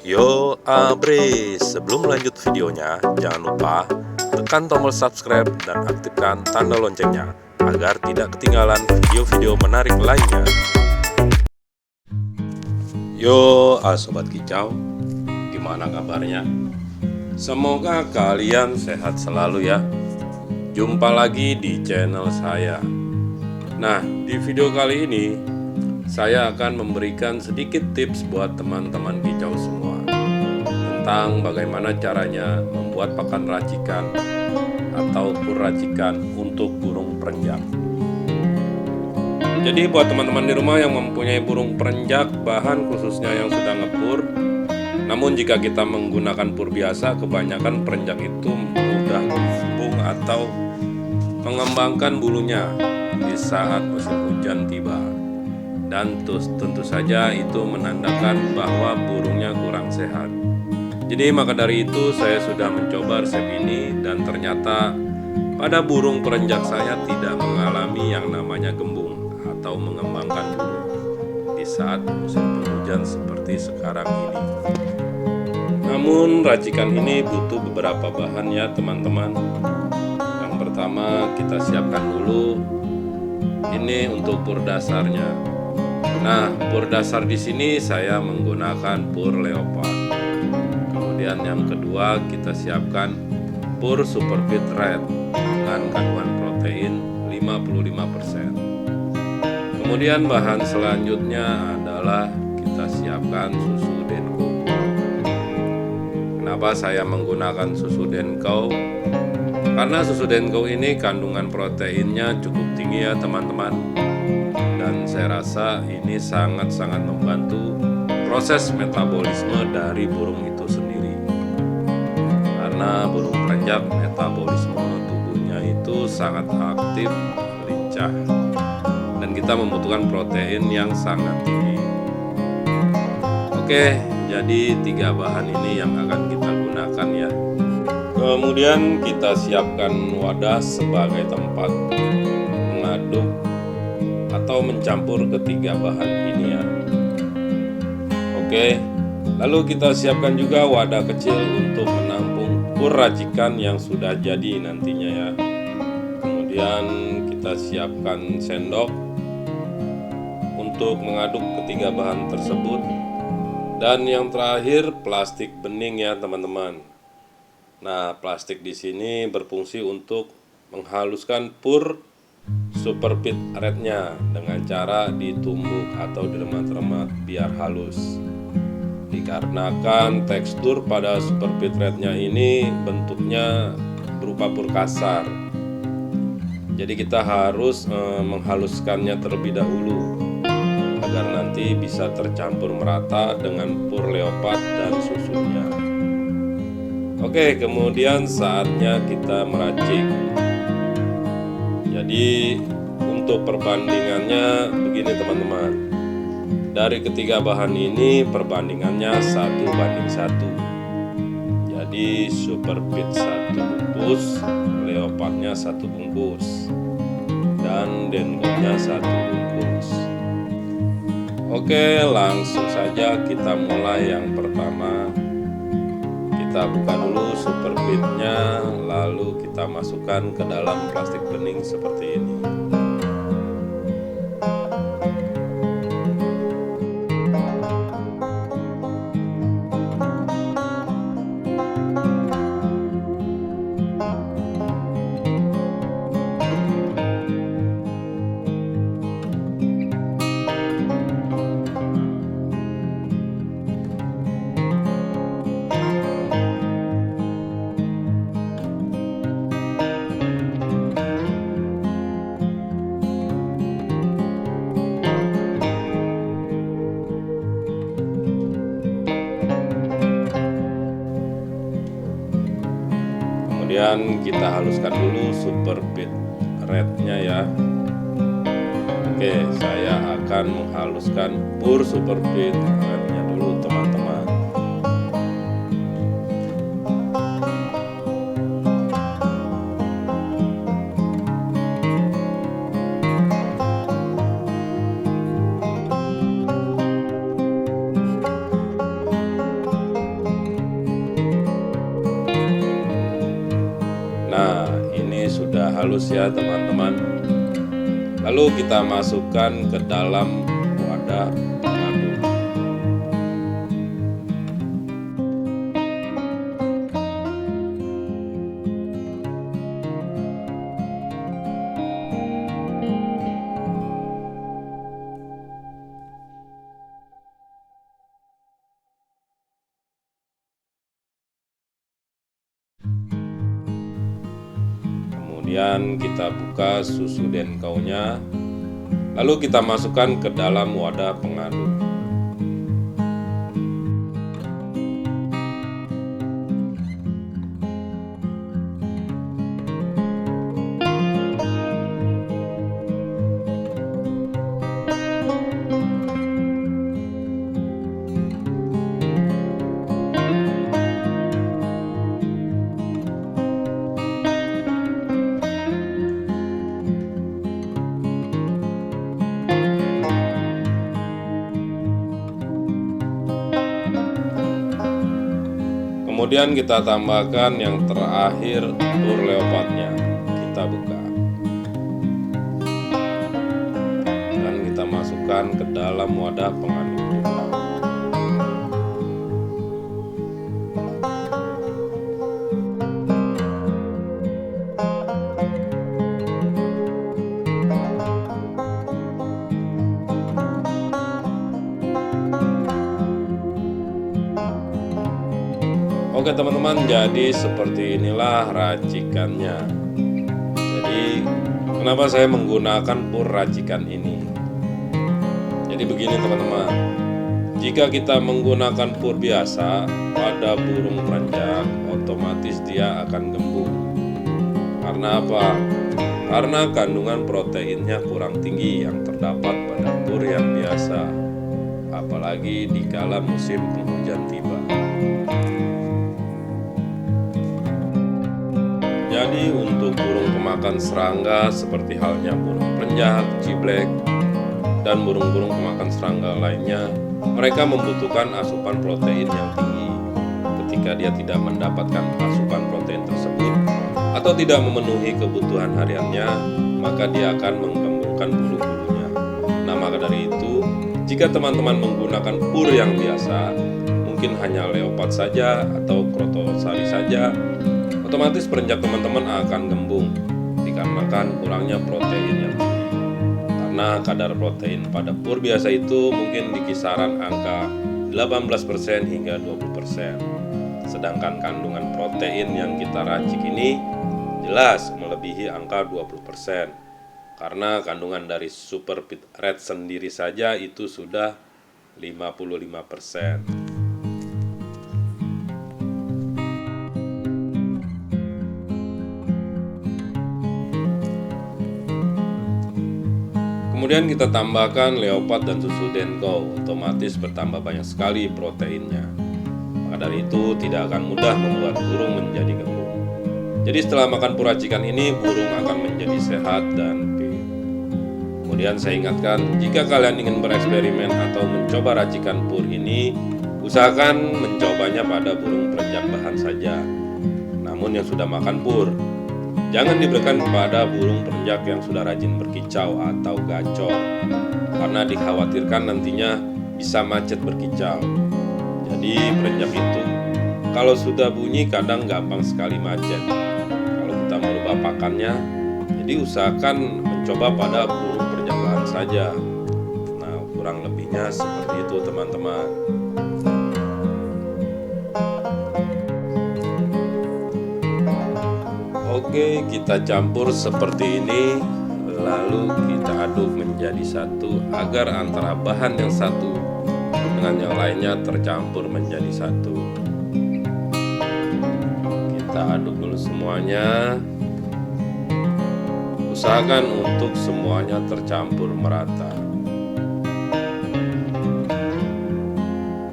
Yo Abre, sebelum lanjut videonya, jangan lupa tekan tombol subscribe dan aktifkan tanda loncengnya agar tidak ketinggalan video-video menarik lainnya. Yo Sobat Kicau, gimana kabarnya? Semoga kalian sehat selalu ya. Jumpa lagi di channel saya. Nah, di video kali ini saya akan memberikan sedikit tips buat teman-teman kicau semua tentang bagaimana caranya membuat pakan racikan atau pur racikan untuk burung perenjak. Jadi buat teman-teman di rumah yang mempunyai burung perenjak bahan khususnya yang sudah ngepur, namun jika kita menggunakan pur biasa, kebanyakan perenjak itu mudah kembung atau mengembangkan bulunya di saat musim hujan tiba. Dan tentu saja itu menandakan bahwa burungnya kurang sehat. Jadi maka dari itu saya sudah mencoba resep ini dan ternyata pada burung perenjak saya tidak mengalami yang namanya gembung atau mengembangkan bulu di saat musim penghujan seperti sekarang ini. Namun racikan ini butuh beberapa bahan ya teman-teman. Yang pertama kita siapkan dulu ini untuk pur dasarnya. Nah, pur dasar di sini saya menggunakan pur leopard. Kemudian yang kedua kita siapkan pur super fit red dengan kandungan protein 55%. Kemudian bahan selanjutnya adalah kita siapkan susu Denko. Kenapa saya menggunakan susu Denko? Karena susu Denko ini kandungan proteinnya cukup tinggi ya teman-teman. Dan saya rasa ini sangat-sangat membantu proses metabolisme dari burung itu sendiri. Karena burung perenjak metabolisme tubuhnya itu sangat aktif, lincah, dan kita membutuhkan protein yang sangat tinggi. Oke, jadi 3 bahan ini yang akan kita gunakan ya. Kemudian kita siapkan wadah sebagai tempat mengaduk atau mencampur ketiga bahan ini ya. Oke, lalu kita siapkan juga wadah kecil untuk menampung pur racikan yang sudah jadi nantinya ya. Kemudian kita siapkan sendok untuk mengaduk ketiga bahan tersebut. Dan yang terakhir plastik bening ya teman-teman. Nah, plastik di sini berfungsi untuk menghaluskan pur super fit rednya dengan cara ditumbuk atau diremat-remat biar halus. Dikarenakan tekstur pada super fit rednya ini bentuknya berupa pur kasar, jadi kita harus menghaluskannya terlebih dahulu agar nanti bisa tercampur merata dengan pur leopard dan susunya. Oke, kemudian saatnya kita meracik. Jadi untuk perbandingannya begini teman-teman. Dari ketiga bahan ini perbandingannya 1:1. Jadi super fit 1 bungkus, leopardnya 1 bungkus, dan denkonya 1 bungkus. Oke, langsung saja kita mulai. Yang pertama kita buka dulu super fitnya, lalu kita masukkan ke dalam plastik bening seperti ini. Kemudian kita haluskan dulu super fit rednya ya. Oke, saya akan menghaluskan pur super fit rednya dulu teman-teman. halus ya teman-teman. Lalu kita masukkan ke dalam wadah pengaduk. Kemudian kita buka susu denkaunya, lalu kita masukkan ke dalam wadah pengaduk. Kemudian kita tambahkan yang terakhir pur leopardnya. Kita buka dan kita masukkan ke dalam wadah pengaduk. Oke teman-teman, jadi seperti inilah racikannya. Jadi kenapa saya menggunakan pur racikan ini? Jadi begini teman-teman, jika kita menggunakan pur biasa pada burung perenjak, otomatis dia akan gembung. Karena apa? Karena kandungan proteinnya kurang tinggi yang terdapat pada pur yang biasa, apalagi di kala musim penghujan tiba. Jadi untuk burung pemakan serangga seperti halnya burung perenjak, ciblek, dan burung-burung pemakan serangga lainnya, mereka membutuhkan asupan protein yang tinggi. Ketika dia tidak mendapatkan asupan protein tersebut atau tidak memenuhi kebutuhan hariannya, maka dia akan menggembungkan bulu-bulunya. Nah, maka dari itu, jika teman-teman menggunakan pur yang biasa, mungkin hanya leopard saja atau krotosari saja, otomatis perenjak teman-teman akan gembung dikarenakan kurangnya protein yang tinggi. Karena kadar protein pada pur biasa itu mungkin di kisaran angka 18% hingga 20%. Sedangkan kandungan protein yang kita racik ini jelas melebihi angka 20%. Karena kandungan dari Super Pit Red sendiri saja itu sudah 55%. Kemudian kita tambahkan leopard dan susu denkau, otomatis bertambah banyak sekali proteinnya. Maka dari itu tidak akan mudah membuat burung menjadi gembung. Jadi setelah makan pur racikan ini, burung akan menjadi sehat dan fit. Kemudian saya ingatkan, jika kalian ingin bereksperimen atau mencoba racikan pur ini, usahakan mencobanya pada burung perenjak bahan saja. Namun yang sudah makan pur, jangan diberikan kepada burung perenjak yang sudah rajin berkicau atau gacor, karena dikhawatirkan nantinya bisa macet berkicau. Jadi perenjak itu kalau sudah bunyi kadang gampang sekali macet kalau kita merubah pakannya. Jadi usahakan mencoba pada burung perenjak bahan saja. Nah, kurang lebihnya seperti itu teman-teman. Oke, kita campur seperti ini, lalu kita aduk menjadi satu agar antara bahan yang satu dengan yang lainnya tercampur menjadi satu. Kita aduk dulu semuanya. Usahakan untuk semuanya tercampur merata.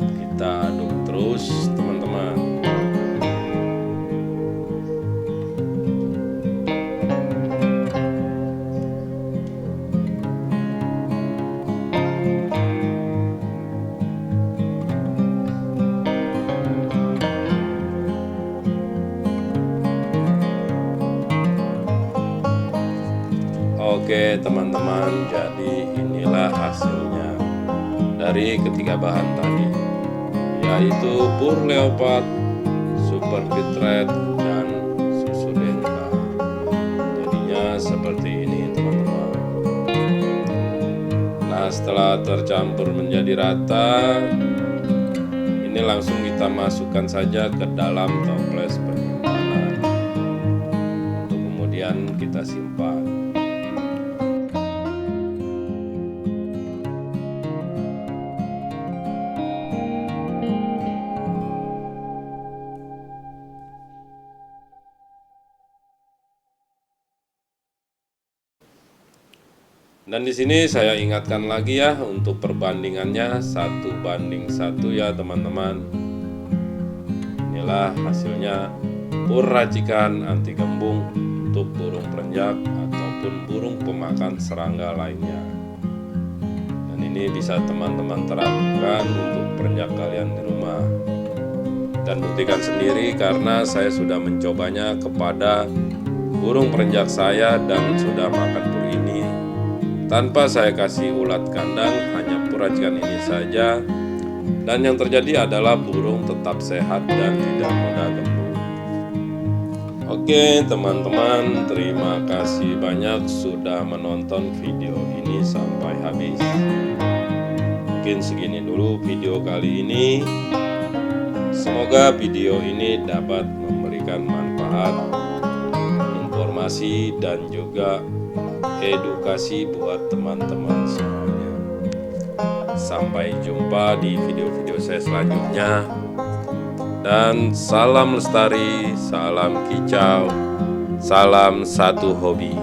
Kita aduk terus teman-teman. Oke teman-teman, jadi inilah hasilnya dari ketiga bahan tadi, yaitu pur leopard, super Fitrate, dan susu Denka. Jadinya seperti ini teman-teman. Nah, setelah tercampur menjadi rata, ini langsung kita masukkan saja ke dalam toples penyimpanan untuk kemudian kita simpan. Dan di sini saya ingatkan lagi ya, untuk perbandingannya 1:1 ya teman-teman. Inilah hasilnya pur racikan anti gembung untuk burung perenjak ataupun burung pemakan serangga lainnya. Dan ini bisa teman-teman terapkan untuk perenjak kalian di rumah. Dan buktikan sendiri karena saya sudah mencobanya kepada burung perenjak saya dan sudah makan pur ini tanpa saya kasih ulat kandang, hanya pur racikan ini saja. Dan yang terjadi adalah burung tetap sehat dan tidak mudah gembung. Oke teman-teman, terima kasih banyak sudah menonton video ini sampai habis. Mungkin segini dulu video kali ini. Semoga video ini dapat memberikan manfaat, informasi, dan juga edukasi buat teman-teman semuanya. Sampai jumpa di video-video saya selanjutnya. Dan salam lestari, salam kicau, salam satu hobi.